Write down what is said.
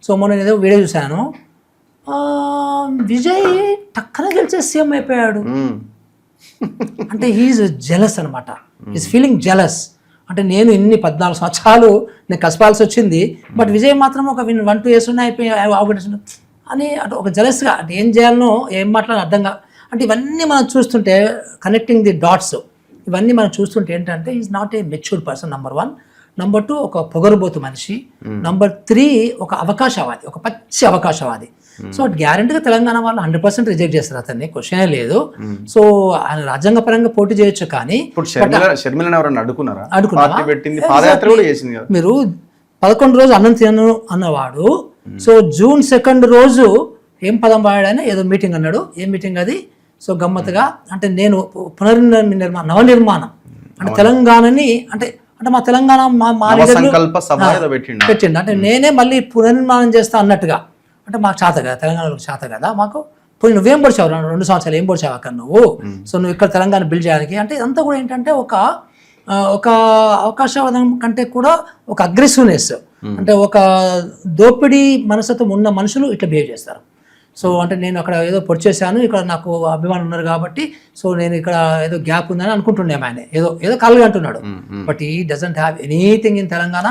So మొన్న ఏదో video చూశాను, విజయ్ టక్కన గెలిచే సీఎం అయిపోయాడు. అంటే హీఈస్ జెలస్ అనమాట, ఈజ్ ఫీలింగ్ జెలస్. అంటే నేను ఇన్ని 14 సంవత్సరాలు నేను కసపాల్సి వచ్చింది, బట్ విజయ్ మాత్రం ఒక 1-2 years అయిపోయి అవగొట్టేసిన అని అంటే ఒక జెలస్గా, అంటే ఏం చేయాలనో ఏం మాట్లాడాలో అర్థంగా. అంటే ఇవన్నీ మనం చూస్తుంటే కనెక్టింగ్ ది డాట్స్, ఇవన్నీ మనం చూస్తుంటే ఏంటంటే is not a matured person, number 1. Number 2 ఒక పొగరుబోతు మనిషి. నెంబర్ 3 ఒక అవకాశవాది, ఒక పచ్చి అవకాశవాది. సో గ్యారెంటీగా తెలంగాణ వాళ్ళు 100% రిజెక్ట్ చేస్తారు అతన్ని, క్వశ్చనే లేదు. సో ఆయన రాజ్యాంగ పరంగా పోటీ చేయొచ్చు, కానీ మీరు 11 రోజు అన్నం తినను అన్నవాడు, సో June 2 రోజు ఏం పదం వాడాడని ఏదో మీటింగ్ అన్నాడు. ఏం మీటింగ్ అది? సో గమ్మత్తుగా అంటే నేను నవనిర్మాణం అంటే తెలంగాణని అంటే అంటే మా తెలంగాణ పెట్టిండు, అంటే నేనే మళ్ళీ పునర్నిర్మాణం చేస్తా అన్నట్టుగా. అంటే మాకు చేత కదా, తెలంగాణలో చేత కదా మాకు. పోయి నువ్వేం పొడిచావు 2 సంవత్సరాలు, ఏం పొడిచావు అక్కడ నువ్వు? సో నువ్వు ఇక్కడ తెలంగాణ బిల్డ్ చేయడానికి అంటే ఇదంతా కూడా ఏంటంటే ఒక అవకాశవాదం కంటే కూడా ఒక అగ్రెసివ్నెస్, అంటే ఒక దోపిడీ మనస్తత్వం ఉన్న మనుషులు ఇట్లా బిహేవ్ చేస్తారు. సో అంటే నేను అక్కడ ఏదో పొడిచేసాను, ఇక్కడ నాకు అభిమానులు ఉన్నారు కాబట్టి సో నేను ఇక్కడ ఏదో గ్యాప్ ఉందని అనుకుంటున్నాం. ఆయన ఏదో కలగా అంటున్నాడు, బట్ ఈ doesn't have anything in Telangana.